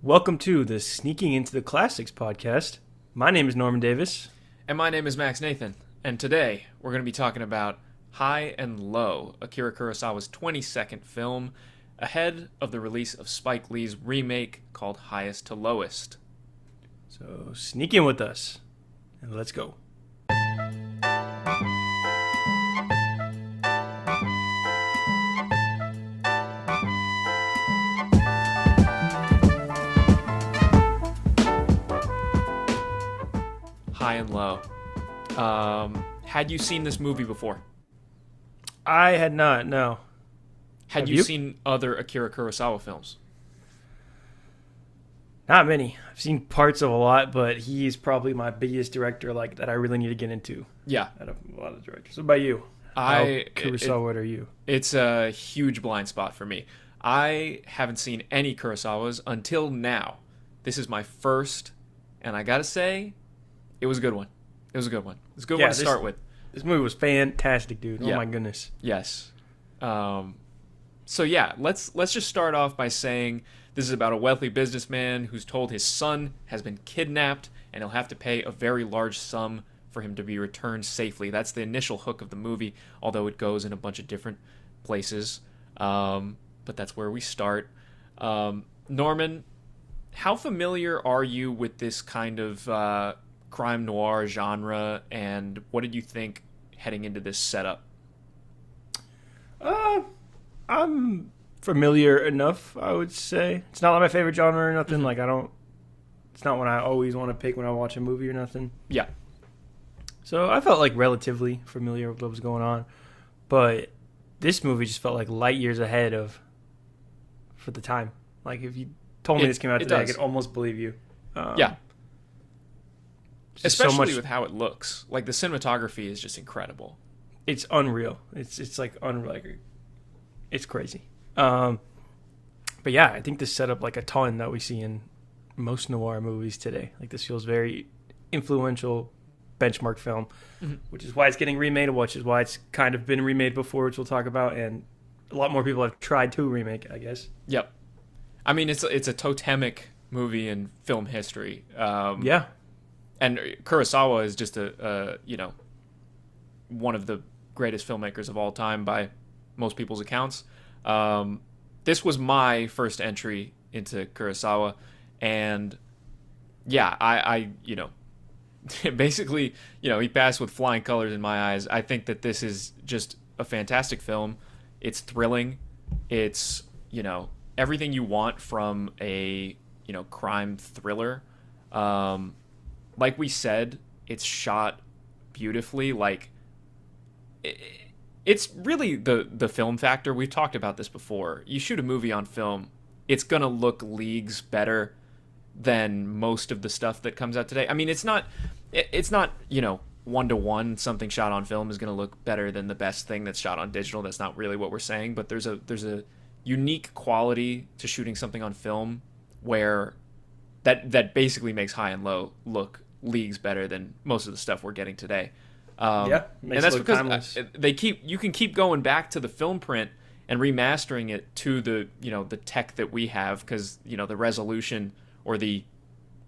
Welcome to the Sneaking Into the Classics podcast. My name is Norman Davis. And my name is Max Nathan. And today we're going to be talking about High and Low, Akira Kurosawa's 22nd film, ahead of the release of Spike Lee's remake called Highest to Lowest. So sneak in with us and let's go. High and Low. Had you seen this movie before? I had not, no. Had you seen other Akira Kurosawa films? Not many. I've seen parts of a lot, but he's probably my biggest director that I really need to get into. Yeah. Out of a lot of directors. What about you? Kurosawa are you? It's a huge blind spot for me. I haven't seen any Kurosawas until now. This is my first, and I gotta say, it was a good one. It was a good one. It's a good one to start with. This movie was fantastic, dude. Yeah. Oh my goodness. Yes. So yeah, let's just start off by saying this is about a wealthy businessman who's told his son has been kidnapped and he'll have to pay a very large sum for him to be returned safely. That's the initial hook of the movie, although it goes in a bunch of different places. But that's where we start. Norman, how familiar are you with this kind of crime noir genre, and what did you think heading into this setup? I'm familiar enough, I would say. It's not like my favorite genre or nothing. It's not one I always want to pick when I watch a movie or nothing. Yeah. So I felt relatively familiar with what was going on. But this movie just felt like light years ahead for the time. If you told me this came out today, I could almost believe you. Yeah. Especially so much, with how it looks. The cinematography is just incredible. It's unreal. It's unreal. It's crazy. But yeah, I think this set up a ton that we see in most noir movies today. This feels very influential benchmark film, which is why it's getting remade, which is why it's kind of been remade before, which we'll talk about, and a lot more people have tried to remake, I guess. Yep. I mean, it's a totemic movie in film history. Yeah. And Kurosawa is just one of the greatest filmmakers of all time by most people's accounts. This was my first entry into Kurosawa, and yeah, I basically, he passed with flying colors in my eyes. I think that this is just a fantastic film. It's thrilling. It's, everything you want from a, crime thriller. Like we said, it's shot beautifully. It's really the film factor. We've talked about this before. You shoot a movie on film, it's going to look leagues better than most of the stuff that comes out today. I mean, it's not 1-to-1 something shot on film is going to look better than the best thing that's shot on digital. That's not really what we're saying, but there's a unique quality to shooting something on film where that basically makes High and Low look leagues better than most of the stuff we're getting today. And that's because you can keep going back to the film print and remastering it to the tech that we have, because the resolution or the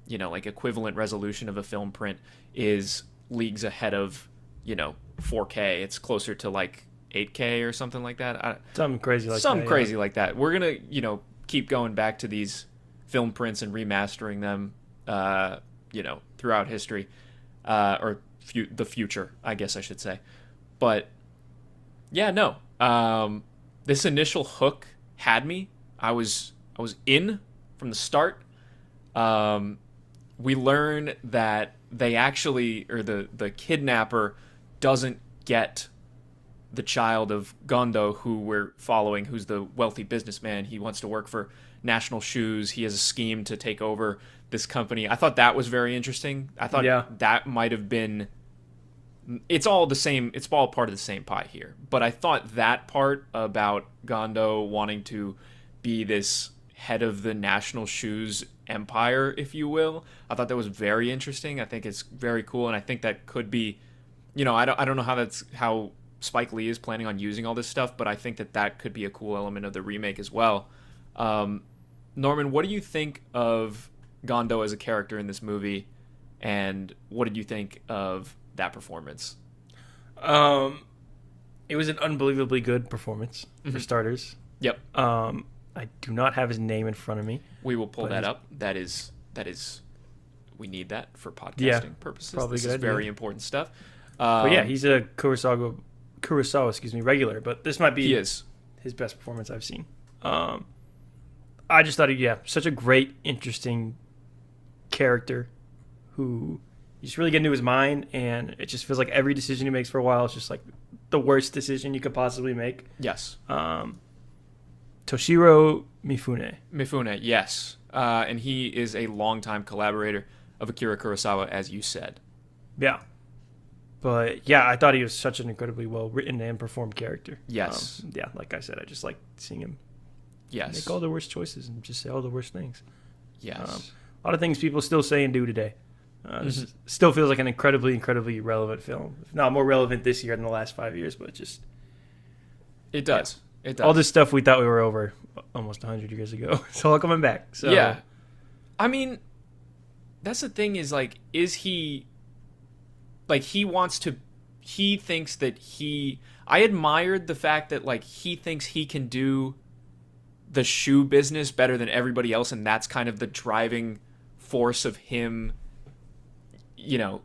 equivalent resolution of a film print is leagues ahead of 4K. It's closer to 8K or something like that. Something crazy like that. We're gonna keep going back to these film prints and remastering them throughout history, or the future, I guess I should say. But yeah, no. This initial hook had me. I was in from the start. We learn that they actually, or the kidnapper doesn't get the child of Gondo, who we're following, who's the wealthy businessman. He wants to work for National Shoes. He has a scheme to take over this company. I thought that was very interesting. I thought that might have been... It's all the same. It's all part of the same pie here. But I thought that part about Gondo wanting to be this head of the National Shoes empire, if you will, I thought that was very interesting. I think it's very cool, and I think that could be, I don't know how Spike Lee is planning on using all this stuff, but I think that could be a cool element of the remake as well. Norman, what do you think of Gondo as a character in this movie, and what did you think of that performance? It was an unbelievably good performance for starters. Yep. I do not have his name in front of me. We will pull that up. That is. We need that for podcasting purposes. Probably this good is idea. very important stuff. But yeah, he's a Kurosawa, regular. But this might be his best performance I've seen. I just thought, such a great, interesting character who you just really get into his mind, and it just feels like every decision he makes for a while is just like the worst decision you could possibly make. Yes. Toshiro Mifune. Mifune, yes. And he is a longtime collaborator of Akira Kurosawa, as you said. Yeah. But yeah, I thought he was such an incredibly well written and performed character. Yes. Like I said, I just like seeing him make Yes. all the worst choices and just say all the worst things. Yes. A lot of things people still say and do today. Still feels like an incredibly, incredibly relevant film. If not more relevant this year than the last 5 years, but just... It does. Yeah. It does. All this stuff we thought we were over almost 100 years ago. It's all coming back. So. Yeah. I mean, that's the thing is, like, is he... Like, he thinks that I admired the fact that, like, he thinks he can do the shoe business better than everybody else, and that's kind of the driving force of him,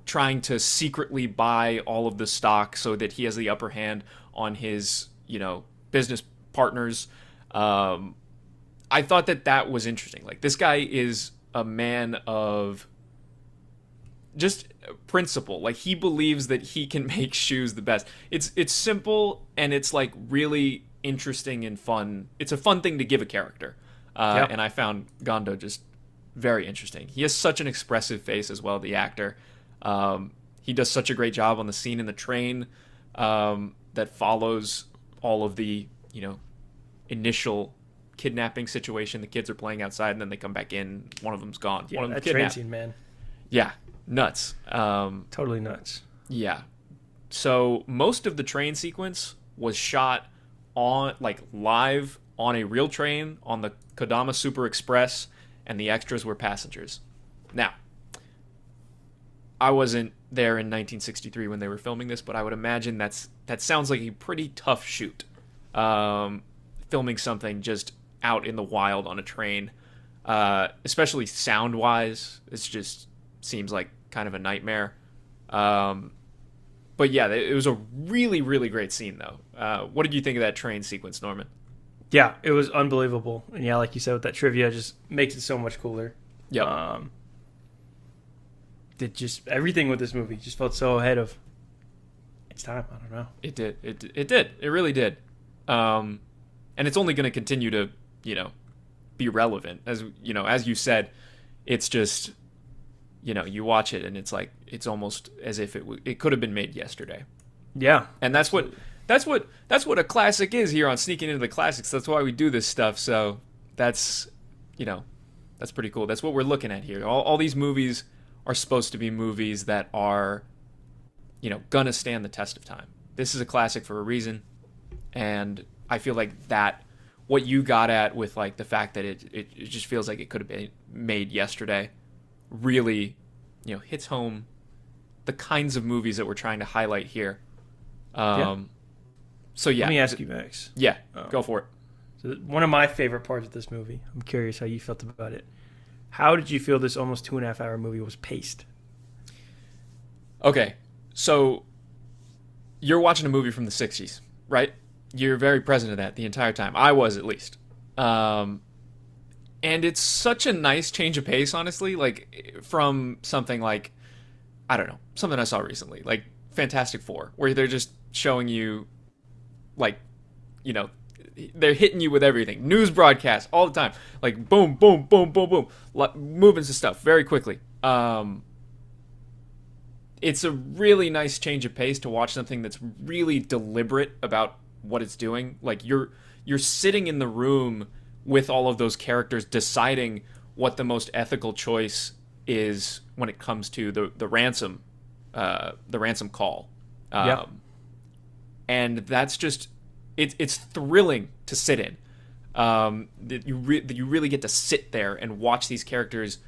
trying to secretly buy all of the stock so that he has the upper hand on his, business partners. I thought that was interesting. Like, this guy is a man of just principle. Like, he believes that he can make shoes the best. It's simple, and it's like really interesting and fun. It's a fun thing to give a character. And I found Gondo just very interesting. He has such an expressive face as well, the actor. He does such a great job on the scene in the train that follows all of the, initial kidnapping situation. The kids are playing outside, and then they come back in. One of them's gone. Yeah, one of them that train kidnapped. scene, man. Yeah, nuts. Totally nuts. Yeah. So most of the train sequence was shot on, like, live on a real train on the Kodama Super Express, and the extras were passengers. Now, I wasn't there in 1963 when they were filming this, but I would imagine that sounds like a pretty tough shoot. Filming something just out in the wild on a train, especially sound-wise, it just seems like kind of a nightmare. But yeah, it was a really, really great scene, though. What did you think of that train sequence, Norman? Yeah, it was unbelievable. And yeah, like you said, with that trivia, just makes it so much cooler. Yeah. Everything with this movie just felt so ahead of its time. I don't know. It did. It did. It really did. And it's only going to continue to, be relevant. As you said, it's just, you watch it and it's like, it's almost as if it could have been made yesterday. Yeah. And that's what a classic is here on Sneaking Into the Classics. That's why we do this stuff. So that's pretty cool. That's what we're looking at here. All these movies are supposed to be movies that are, gonna stand the test of time. This is a classic for a reason. And I feel like that, what you got at with, like, the fact that it just feels like it could have been made yesterday, really, hits home the kinds of movies that we're trying to highlight here. So yeah. Let me ask you, Max. Yeah, go for it. So one of my favorite parts of this movie, I'm curious how you felt about it. How did you feel this almost 2.5 hour movie was paced? Okay, so you're watching a movie from the 60s, right? You're very present of that the entire time. I was, at least. And it's such a nice change of pace, honestly, like, from something like, I don't know, something I saw recently, like Fantastic Four, where they're just showing you, like, they're hitting you with everything. News broadcasts all the time. Like, boom, boom, boom, boom, boom. Movements and stuff very quickly. It's a really nice change of pace to watch something that's really deliberate about what it's doing. Like, you're sitting in the room with all of those characters deciding what the most ethical choice is when it comes to the ransom call. And that's just, it's thrilling to sit in. That you really get to sit there and watch these characters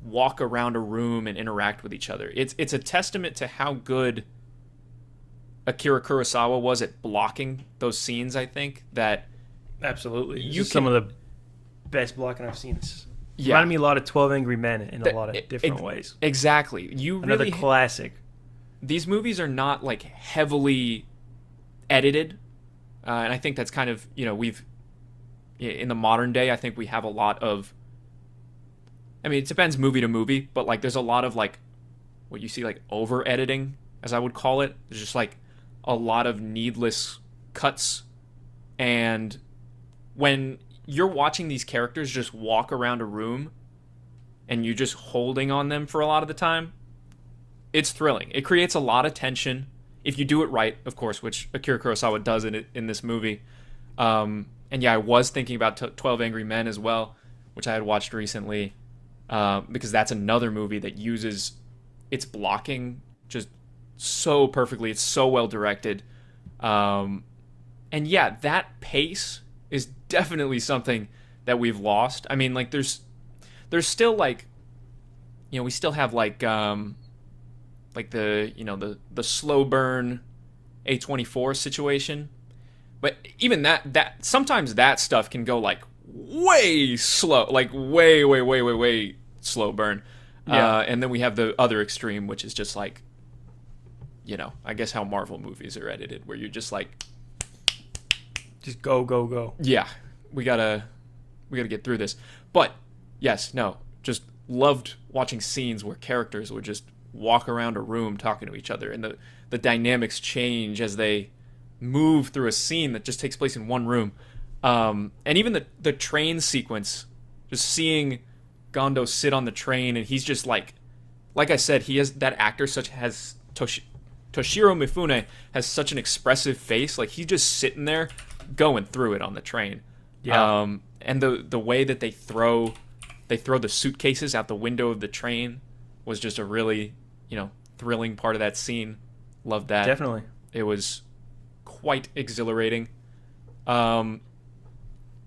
walk around a room and interact with each other. It's a testament to how good Akira Kurosawa was at blocking those scenes. I think that absolutely some of the best blocking I've seen. Yeah. Reminded me a lot of 12 Angry Men in a lot of different ways. Exactly. Another classic. These movies are not like heavily edited, and I think that's kind of, we've in the modern day, I think we have a lot of. I mean, it depends movie to movie, but like there's a lot of like what you see like over editing, as I would call it. There's just like a lot of needless cuts, and when you're watching these characters just walk around a room and you're just holding on them for a lot of the time, it's thrilling. It creates a lot of tension if you do it right, of course, which Akira Kurosawa does in this movie. And yeah, I was thinking about 12 Angry Men as well, which I had watched recently, because that's another movie that uses its blocking just so perfectly. It's so well directed. And yeah, that pace is definitely something that we've lost. I mean, like there's still like, we still have like the slow burn A24 situation, but even that sometimes that stuff can go like way slow, like way slow burn. Yeah. And then we have the other extreme, which is just like, I guess how Marvel movies are edited, where you're just like, just go. Yeah, we gotta get through this. But yes, no, just loved watching scenes where characters would just walk around a room talking to each other, and the dynamics change as they move through a scene that just takes place in one room. And even the train sequence, just seeing Gondo sit on the train, and he's just like I said, he has that actor has Toshiro Mifune has such an expressive face. Like he's just sitting there going through it on the train. Yeah. And the way that they throw the suitcases out the window of the train was just a really, thrilling part of that scene. Loved that. Definitely. It was quite exhilarating. And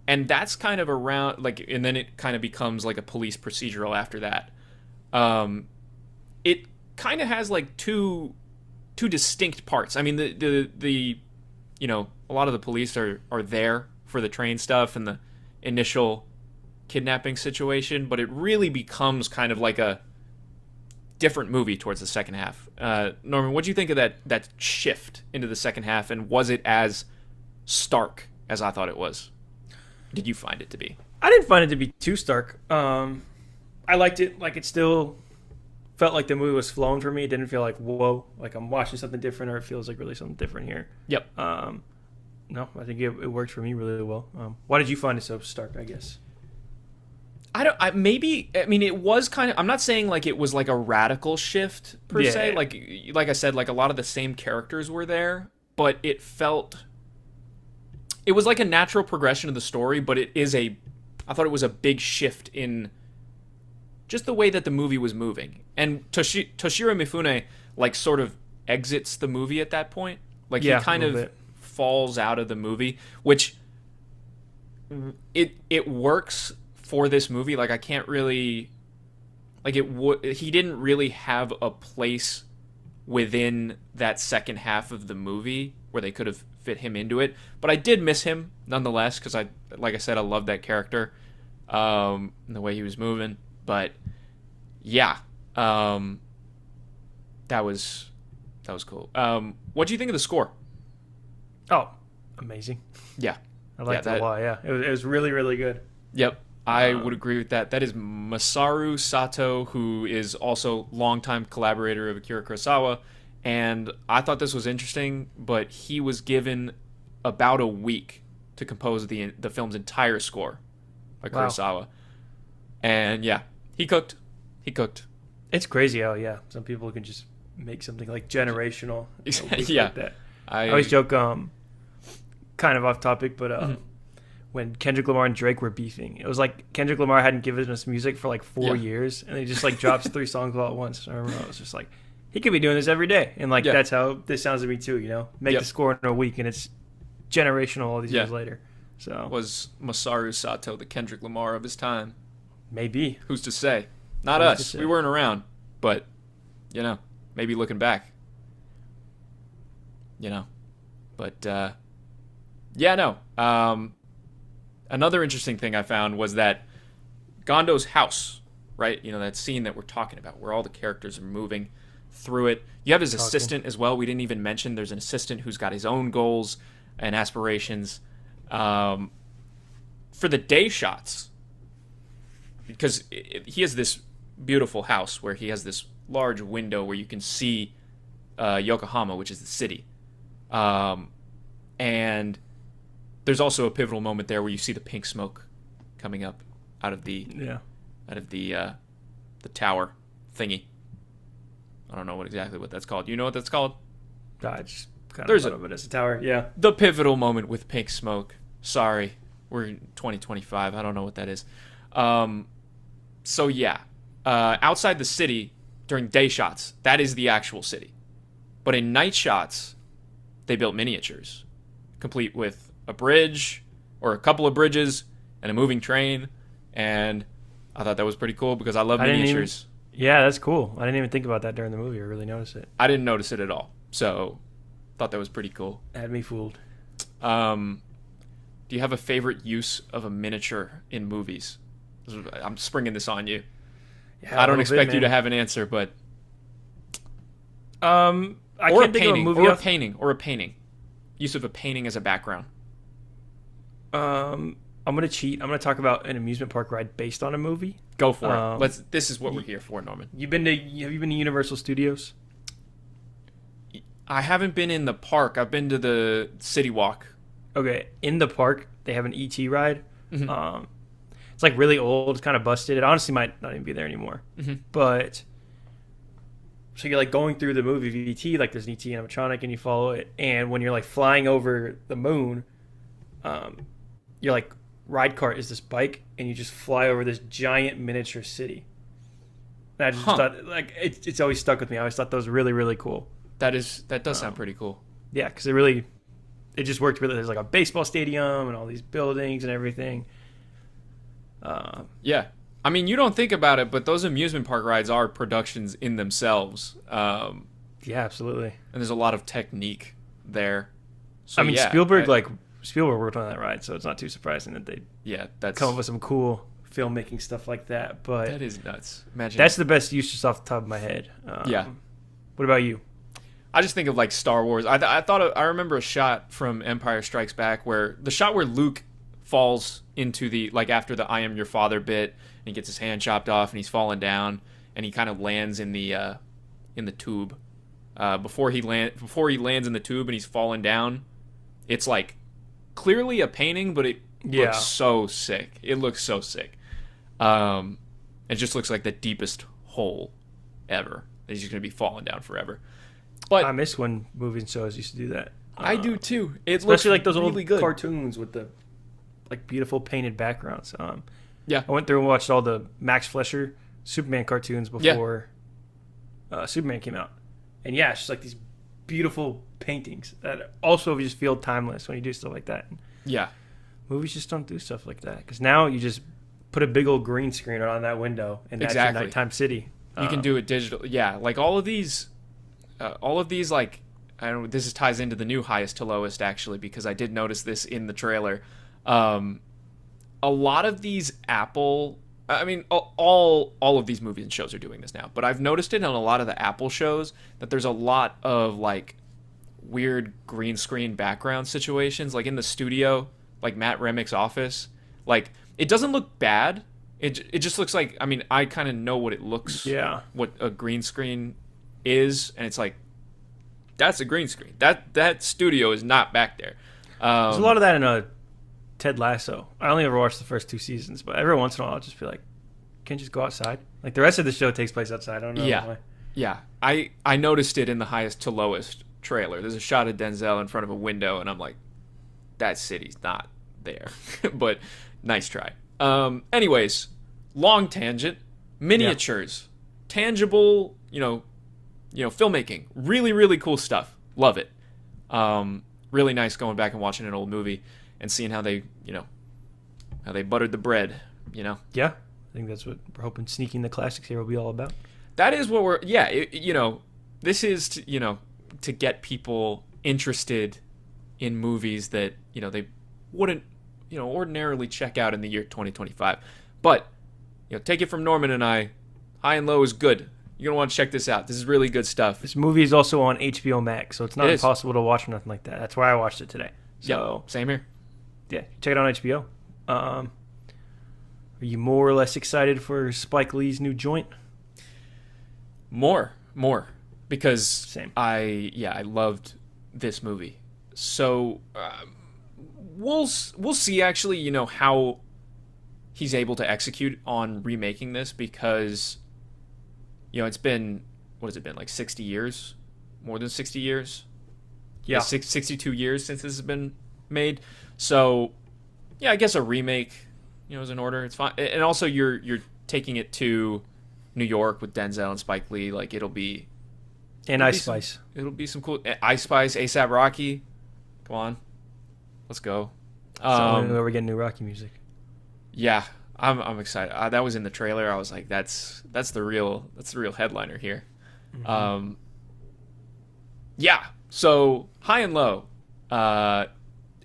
that's kind of around and then it kind of becomes like a police procedural after that. It kind of has like two distinct parts. I mean, the a lot of the police are there for the train stuff and the initial kidnapping situation, but it really becomes kind of like a different movie towards the second half. Norman, what do you think of that shift into the second half, and was it as stark as I thought it was? Did you find it to be? I didn't find it to be too stark. I liked it. Like, it still felt like the movie was flowing for me. It didn't feel like, whoa, like I'm watching something different, or it feels like really something different here. Yep. No, I think it worked for me really well. Why did you find it so stark, I guess? I mean, it was kind of, I'm not saying like it was like a radical shift per se. Like I said, like a lot of the same characters were there, but it was like a natural progression of the story, but I thought it was a big shift in just the way that the movie was moving. And Toshiro Mifune like sort of exits the movie at that point. Like he kind of falls out of the movie, which it works for this movie. Like I can't really he didn't really have a place within that second half of the movie where they could have fit him into it, but I did miss him nonetheless, because like I said, I loved that character, and the way he was moving. But yeah, that was cool. What do you think of the score? Oh, amazing. Yeah, I liked it a lot. Yeah, it was really, really good. Yep, I would agree with that. That is Masaru Sato, who is also longtime collaborator of Akira Kurosawa, and I thought this was interesting, but he was given about a week to compose the film's entire score by Kurosawa. And yeah, he cooked. It's crazy how some people can just make something like generational. Yeah, like that. I always joke, kind of off topic, but when Kendrick Lamar and Drake were beefing, it was like Kendrick Lamar hadn't given us music for like 4 years, and he just like drops 3 songs all at once. I remember I was just like, he could be doing this every day, and like that's how this sounds to me too. Make the score in a week, and it's generational all these years later. So Was Masaru Sato the Kendrick Lamar of his time? maybe. Who's to say? Not Who's us. to say? We weren't around, but maybe looking back, But no. Another interesting thing I found was that Gondo's house, right? That scene that we're talking about, where all the characters are moving through it. You have his assistant as well. We didn't even mention there's an assistant who's got his own goals and aspirations. For the day shots, because he has this beautiful house where he has this large window where you can see Yokohama, which is the city. And there's also a pivotal moment there where you see the pink smoke coming up out of the tower thingy. I don't know exactly what that's called. You know what that's called? I just kind of thought of it as a tower. Yeah. The pivotal moment with pink smoke. Sorry, we're in 2025. I don't know what that is. Outside the city during day shots, that is the actual city. But in night shots, they built miniatures, complete with a bridge or a couple of bridges and a moving train. And I thought that was pretty cool because I love miniatures. Yeah, that's cool. I didn't even think about that during the movie or really notice it. I didn't notice it at all. So thought that was pretty cool. Had me fooled. Do you have a favorite use of a miniature in movies? I'm springing this on you. Yeah, I don't expect you to have an answer, but I can't think of a movie or a painting. Use of a painting as a background. I'm gonna cheat. I'm gonna talk about an amusement park ride based on a movie. Go for it. This is what we're here for, Norman. Have you been to Universal Studios? I haven't been in the park. I've been to the City Walk. Okay, in the park they have an ET ride. Mm-hmm. It's like really old. It's kind of busted. It honestly might not even be there anymore. Mm-hmm. But so you're like going through the movie of ET, like there's an ET animatronic, and you follow it. And when you're like flying over the moon, you're like ride cart is this bike, and you just fly over this giant miniature city. And I just thought like it's always stuck with me. I always thought that was really really cool. That does sound pretty cool. Yeah, because it just worked really. There's like a baseball stadium and all these buildings and everything. Yeah. I mean, you don't think about it, but those amusement park rides are productions in themselves. Yeah, absolutely. And there's a lot of technique there. So, I mean, Spielberg worked on that ride, so it's not too surprising that they come up with some cool filmmaking stuff like that. But that is nuts. Imagine that's the best use just off the top of my head. Yeah. What about you? I just think of like Star Wars. I remember a shot from Empire Strikes Back where the shot where Luke falls into the after the "I am your father" bit, and he gets his hand chopped off, and he's falling down, and he kind of lands in the tube. Before he lands in the tube and he's falling down, it's like clearly a painting, but it looks so sick. It looks so sick. It just looks like the deepest hole ever. He's just gonna be falling down forever. But I miss when movies and shows used to do that. I do too. It especially like those really old good cartoons with the like beautiful painted backgrounds. Yeah, I went through and watched all the Max Fleischer Superman cartoons before Superman came out, and yeah, it's just like these beautiful paintings that also just feel timeless when you do stuff like that. Yeah, movies just don't do stuff like that because now you just put a big old green screen on that window and that's your nighttime city. You can do it digital. Yeah, like all of these like I don't know, this ties into the new highest to lowest actually, because I did notice this in the trailer. A lot of these Apple, I mean, all of these movies and shows are doing this now, but I've noticed it on a lot of the Apple shows that there's a lot of like weird green screen background situations, like in the studio, like Matt Remick's office. Like it doesn't look bad. It just looks like, I mean, I kind of know what it looks, what a green screen is, and it's like, that's a green screen. That studio is not back there. There's a lot of that in Ted Lasso. I only ever watched the first 2 seasons, but every once in a while I'll just be like, can't you just go outside? Like the rest of the show takes place outside. I don't know why. Yeah. I noticed it in the highest to lowest trailer. There's a shot of Denzel in front of a window, and I'm like, that city's not there. But nice try. Anyways, long tangent. Miniatures. Tangible, filmmaking. Really, really cool stuff. Love it. Really nice going back and watching an old movie. and seeing how they, how they buttered the bread, Yeah, I think that's what we're hoping Sneaking the Classics here will be all about. That is what we're, this is, to get people interested in movies that, they wouldn't, ordinarily check out in the year 2025. But, take it from Norman and I, High and Low is good. You're going to want to check this out. This is really good stuff. This movie is also on HBO Max, so it's not impossible to watch or nothing like that. That's where I watched it today. So, same here. Yeah, check it out on HBO. Are you more or less excited for Spike Lee's new joint? More. Because Same. I loved this movie. So, we'll see actually, how he's able to execute on remaking this, because it's been, what has it been, like 60 years? More than 60 years? Yeah. 62 years since this has been made. So, yeah, I guess a remake, is in order. It's fine. And also you're taking it to New York with Denzel and Spike Lee. Like, it'll be... And Ice Spice. It'll be some cool... Ice Spice, A$AP Rocky. Come on. Let's go. So we're getting new Rocky music. Yeah, I'm excited. That was in the trailer. I was like, that's the real headliner here. Mm-hmm. Yeah. So High and Low.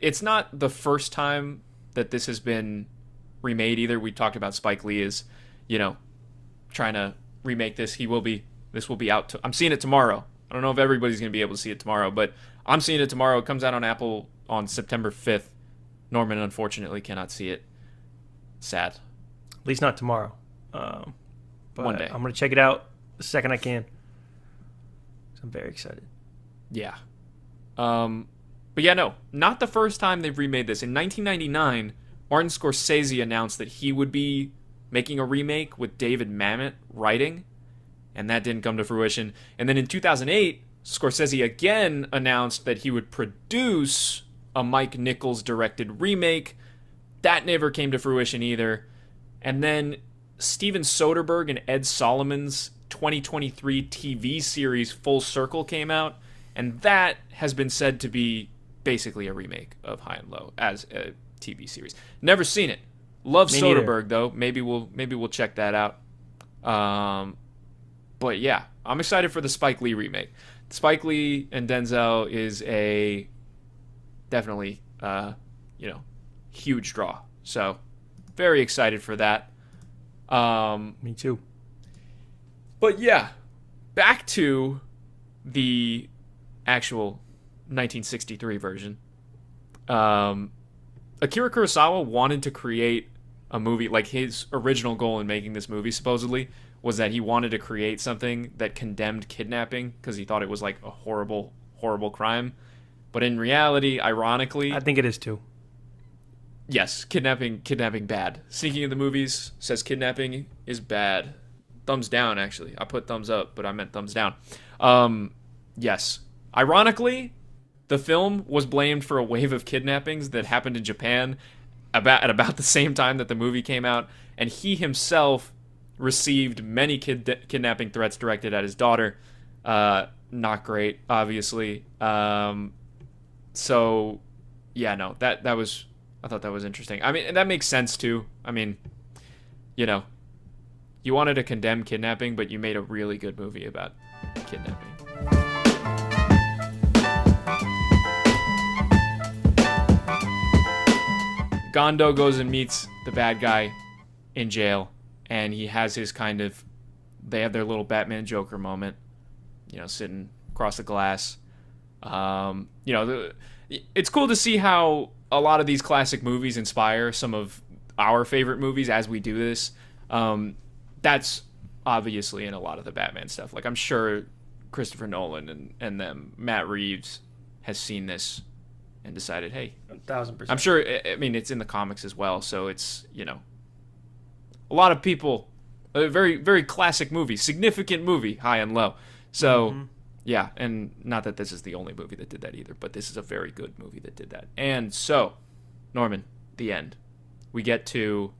It's not the first time that this has been remade either. We talked about Spike Lee is, trying to remake this. This will be out. I'm seeing it tomorrow. I don't know if everybody's going to be able to see it tomorrow, but I'm seeing it tomorrow. It comes out on Apple on September 5th. Norman, unfortunately, cannot see it. Sad. At least not tomorrow. But One day. I'm going to check it out the second I can. I'm very excited. Yeah. But yeah, no. Not the first time they've remade this. In 1999, Martin Scorsese announced that he would be making a remake with David Mamet writing, and that didn't come to fruition. And then in 2008, Scorsese again announced that he would produce a Mike Nichols-directed remake. That never came to fruition either. And then Steven Soderbergh and Ed Solomon's 2023 TV series Full Circle came out, and that has been said to be basically a remake of High and Low as a TV series. Never seen it. Love Me Soderbergh neither. though. Maybe we'll check that out. But yeah, I'm excited for the Spike Lee remake. Spike Lee and Denzel is a definitely huge draw. So very excited for that. Me too. But yeah, back to the actual 1963 version. Akira Kurosawa wanted to create a movie, like his original goal in making this movie supposedly was that he wanted to create something that condemned kidnapping because he thought it was like a horrible, horrible crime. But in reality, ironically, I think it is too. yes, kidnapping bad. Sneaking in the movies says kidnapping is bad. Thumbs down, actually. I put thumbs up, but I meant thumbs down. Yes. Ironically, the film was blamed for a wave of kidnappings that happened in Japan at about the same time that the movie came out, and he himself received many kidnapping threats directed at his daughter. Not great, obviously. So, yeah, no, that was... I thought that was interesting. I mean, and that makes sense, too. I mean, you wanted to condemn kidnapping, but you made a really good movie about kidnapping. Gondo goes and meets the bad guy in jail, and he has his they have their little Batman Joker moment, sitting across the glass. It's cool to see how a lot of these classic movies inspire some of our favorite movies as we do this. That's obviously in a lot of the Batman stuff. Like, I'm sure Christopher Nolan and them, Matt Reeves, has seen this and decided, hey, 1,000%. I'm sure, I mean, it's in the comics as well, so it's, a lot of people, a very, very classic movie, significant movie, High and Low. So, yeah, and not that this is the only movie that did that either, but this is a very good movie that did that. And so, Norman, the end. We get to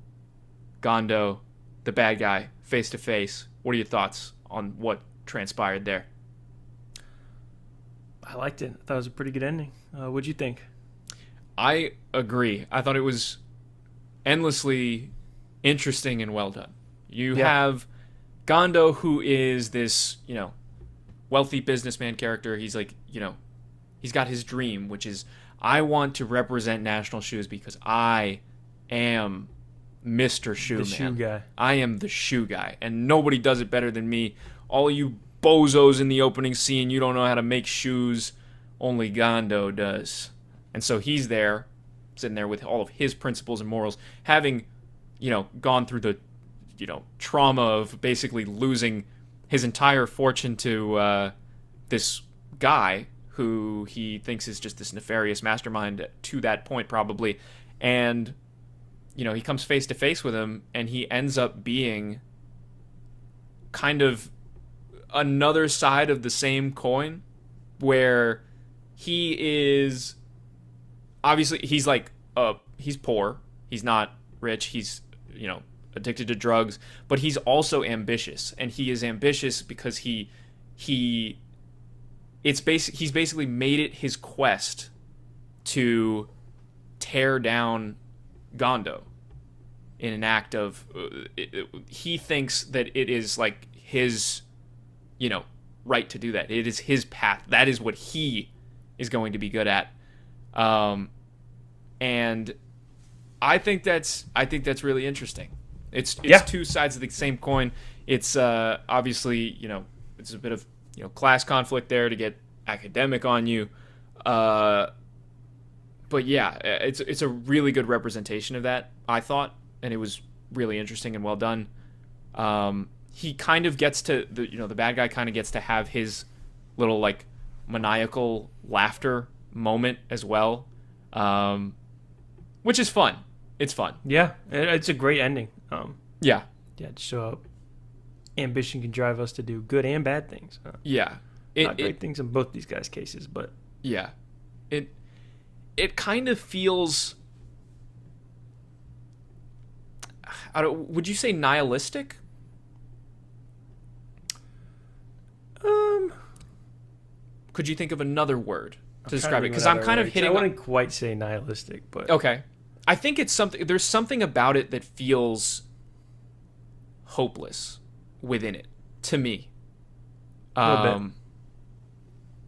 Gondo, the bad guy, face to face. What are your thoughts on what transpired there? I liked it. I thought it was a pretty good ending. What'd you think? I agree. I thought it was endlessly interesting and well done. You have Gondo, who is this, wealthy businessman character. He's like, he's got his dream, which is, I want to represent National Shoes because I am Mr. Shoe Man. The shoe guy. I am the shoe guy, and nobody does it better than me. All you bozos in the opening scene, you don't know how to make shoes. Only Gondo does. And so he's there, sitting there with all of his principles and morals, having, gone through the, trauma of basically losing his entire fortune to this guy who he thinks is just this nefarious mastermind to that point, probably. And, he comes face to face with him, and he ends up being kind of another side of the same coin, where he is obviously, he's like, he's poor, he's not rich, he's, addicted to drugs, but he's also ambitious, and he is ambitious because he's basically made it his quest to tear down Gondo in an act of he thinks that it is like his right to do that. It is his path. That is what he is going to be good at, and I think that's really interesting. It's two sides of the same coin. It's obviously, it's a bit of, class conflict there to get academic on you. But yeah, it's a really good representation of that, I thought, and it was really interesting and well done. He kind of gets to the bad guy kind of gets to have his little like maniacal laughter moment as well, which is fun. It's fun. Yeah, it's a great ending. Yeah, to show up. Ambition can drive us to do good and bad things. Yeah, not great things in both these guys' cases, but yeah, it kind of feels. Would you say nihilistic? Could you think of another word to describe it? Because I'm kind of hitting. I wouldn't quite say nihilistic, but okay. I think it's something. There's something about it that feels hopeless within it to me. A little bit.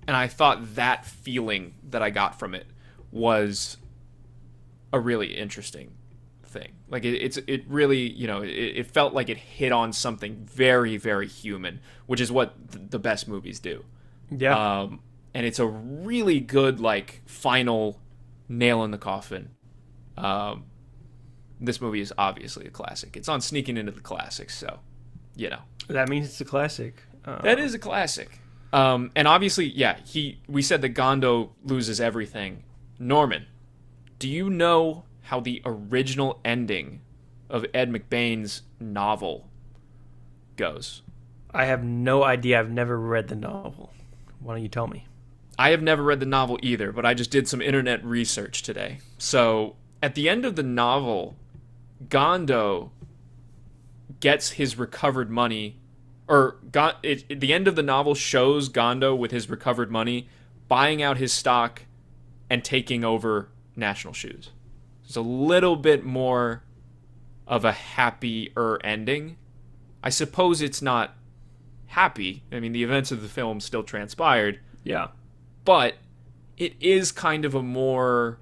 And I thought that feeling that I got from it was a really interesting thing. Like it really, it felt like it hit on something very, very human, which is what the best movies do. Yeah. And it's a really good like final nail in the coffin. This movie is obviously a classic. It's on sneaking into the classics, so that means it's a classic. That is a classic. And obviously, yeah, we said that Gondo loses everything. Norman, do you know how the original ending of Ed McBain's novel goes? I have no idea. I've never read the novel. Why don't you tell me? I have never read the novel either, but I just did some internet research today. So, at the end of the novel, Gondo gets his recovered money, the end of the novel shows Gondo with his recovered money buying out his stock and taking over National Shoes. It's a little bit more of a happier ending. I suppose it's not happy. I mean, the events of the film still transpired. Yeah. But it is kind of a more,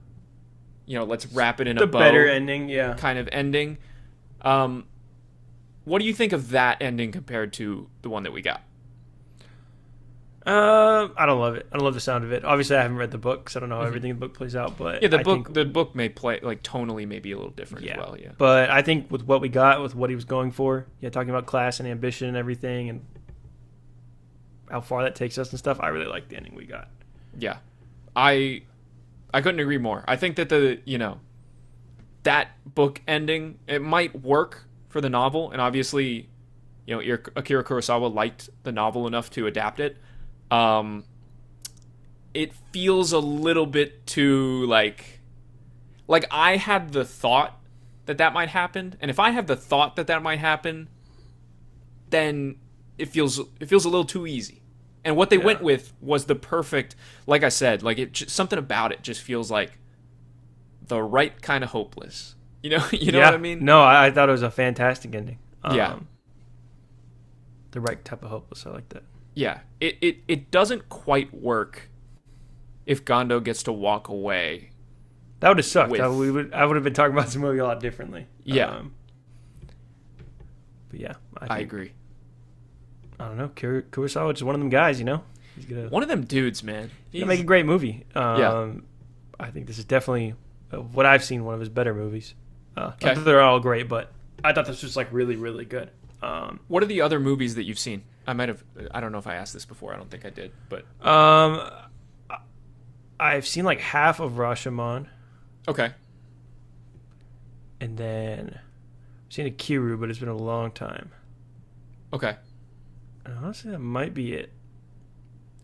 let's wrap it in a bow. The better ending, yeah. Kind of ending. What do you think of that ending compared to the one that we got? I don't love it. I don't love the sound of it. Obviously, I haven't read the book, so I don't know how everything in the book plays out. But yeah, the book may play like tonally, maybe a little different as well. Yeah, but I think with what we got, with what he was going for, talking about class and ambition and everything, and how far that takes us and stuff, I really like the ending we got. Yeah, I couldn't agree more. I think that that book ending, it might work for the novel, and obviously, Akira Kurosawa liked the novel enough to adapt it. It feels a little bit too like I had the thought that might happen, and if I have the thought that might happen, then it feels a little too easy. And what they went with was the perfect, like I said, like something about it just feels like the right kind of hopeless. You know what I mean? No, I thought it was a fantastic ending. Yeah. The right type of hopeless. I like that. Yeah. It doesn't quite work if Gondo gets to walk away. That would have sucked. I would have been talking about this movie a lot differently. Yeah. But yeah, I agree. I don't know. Kurosawa is one of them guys, He's one of them dudes, man. He's gonna make a great movie. I think this is definitely what I've seen, one of his better movies. Not that they're all great, but I thought this was like really, really good. What are the other movies that you've seen? I don't know if I asked this before. I don't think I did, but I've seen like half of Rashomon. Okay. And then I've seen Akira, but it's been a long time. Okay. And honestly, that might be it.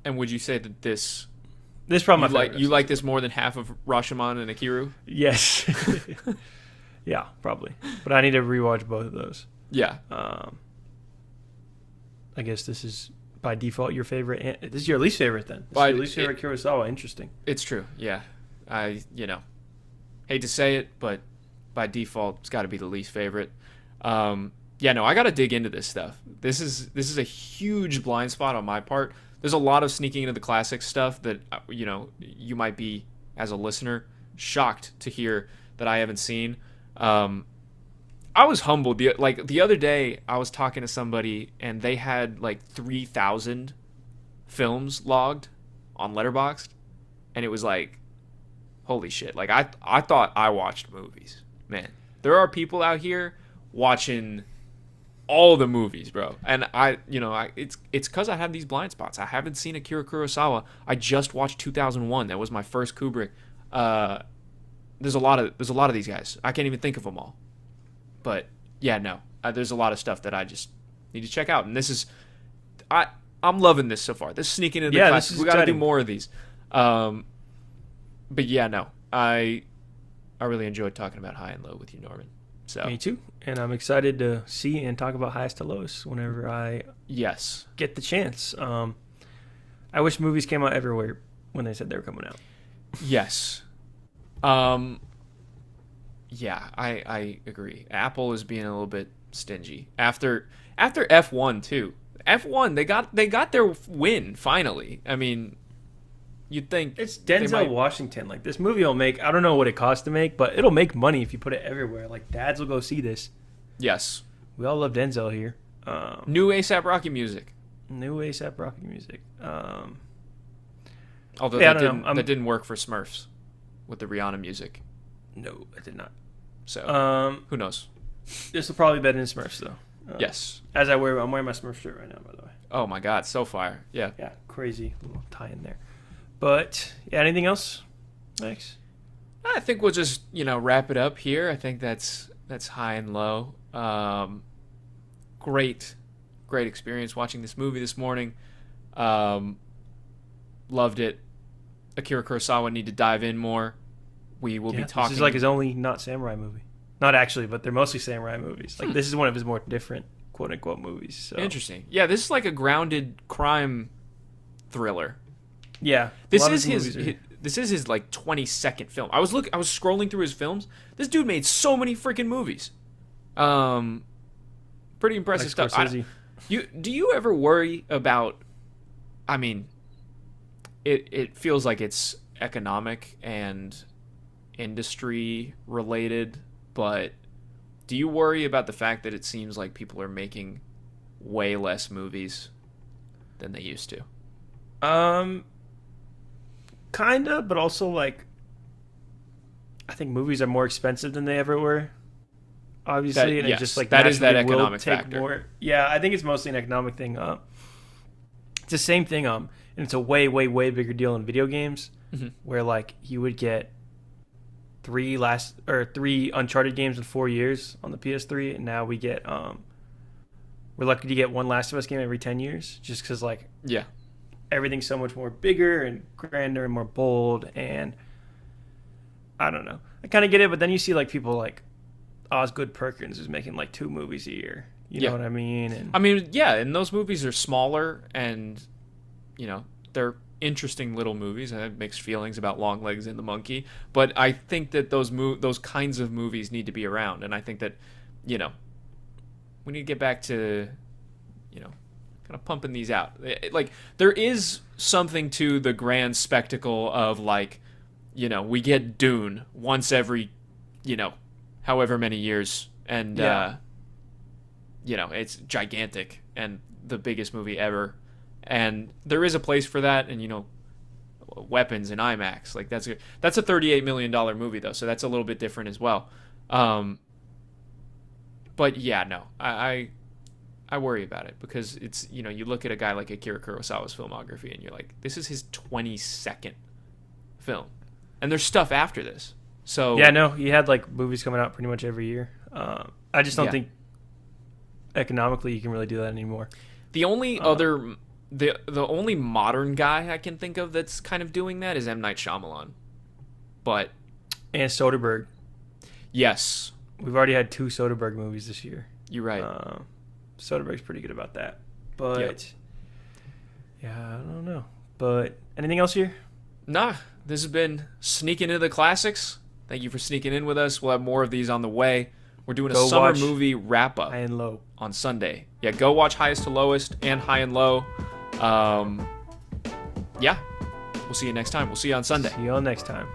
And would you say that this probably my favorite? You like this more than half of Rashomon and Akira? Yes. Yeah, probably. But I need to rewatch both of those. Yeah. I guess this is by default your favorite. This is your least favorite then. This is your least favorite Kurosawa. Interesting. It's true. Yeah. I hate to say it, but by default it's got to be the least favorite. I got to dig into this stuff. This is a huge blind spot on my part. There's a lot of sneaking into the classic stuff that you might be, as a listener, shocked to hear that I haven't seen. I was humbled. The other day, I was talking to somebody, and they had like 3,000 films logged on Letterboxd, and it was like, holy shit! Like I thought I watched movies. Man, there are people out here watching all the movies, bro. And it's because I have these blind spots. I haven't seen Akira Kurosawa. I just watched 2001. That was my first Kubrick. There's a lot of these guys. I can't even think of them all. But yeah, no. There's a lot of stuff that I just need to check out. And this is, I'm loving this so far. This sneaking into the classics. We got to do more of these. But yeah, no. I really enjoyed talking about High and Low with you, Norman. So me too. And I'm excited to see and talk about Highest to Lowest whenever I get the chance. I wish movies came out everywhere when they said they were coming out. Yes. Yeah, I agree. Apple is being a little bit stingy after F1 too. F1 they got their win finally. I mean, you'd think it's Denzel Washington. Like, this movie will make, I don't know what it costs to make, but it'll make money if you put it everywhere. Like, dads will go see this. Yes, we all love Denzel here. New A$AP Rocky music. Although that didn't work for Smurfs with the Rihanna music. No, it did not. So who knows? This will probably be better than Smurfs though. Yes. As I'm wearing my Smurf shirt right now, by the way. Oh my God, so fire! Yeah. Yeah, crazy little tie in there. But yeah, anything else? Thanks. I think we'll just wrap it up here. I think that's High and Low. Great experience watching this movie this morning. Loved it. Akira Kurosawa need to dive in more. We will be talking. This is like his only not samurai movie. Not actually, but they're mostly samurai movies. Like, this is one of his more different quote unquote movies. So. Interesting. Yeah, this is like a grounded crime thriller. Yeah. This is his like 22nd film. I was scrolling through his films. This dude made so many freaking movies. Pretty impressive stuff. Do you ever worry about, I mean, it feels like it's economic and industry related, but do you worry about the fact that it seems like people are making way less movies than they used to? Kinda, but also, like, I think movies are more expensive than they ever were. Obviously, yes, it just like that is that will economic take factor. More. Yeah, I think it's mostly an economic thing. It's the same thing. And it's a way, way, way bigger deal in video games, where like you would get three Uncharted games in 4 years on the PS3, and now we get we're lucky to get one Last of Us game every 10 years, just because like everything's so much more bigger and grander and more bold, and I don't know. I kind of get it, but then you see like people like Osgood Perkins is making like 2 movies a year. You know what I mean? And I mean, yeah, and those movies are smaller, and they're interesting little movies. I have mixed feelings about Longlegs and the Monkey, but I think that those kinds of movies need to be around, and I think that, you know, we need to get back to, you know, kind of pumping these out. Like, there is something to the grand spectacle of, like, you know, we get Dune once every, you know, however many years, and you know, it's gigantic and the biggest movie ever, and there is a place for that. And, you know, Weapons in IMAX, like, that's a $38 million movie though, so that's a little bit different as well. But yeah, no, I worry about it, because it's, you know, you look at a guy like Akira Kurosawa's filmography and you're like, this is his 22nd film, and there's stuff after this. So yeah, no, he had like movies coming out pretty much every year. I just don't think economically you can really do that anymore. The only other, the only modern guy I can think of that's kind of doing that is M. Night Shyamalan. But and Soderbergh. Yes, we've already had 2 Soderbergh movies this year. You're right. Soderbergh's pretty good about that. But yeah, I don't know. But anything else here? Nah, this has been Sneaking Into the Classics. Thank you for sneaking in with us. We'll have more of these on the way. We're doing a summer movie wrap-up High and Low on Sunday. Yeah, go watch Highest to Lowest and High and Low. Yeah, we'll see you next time. We'll see you on Sunday. See you all next time.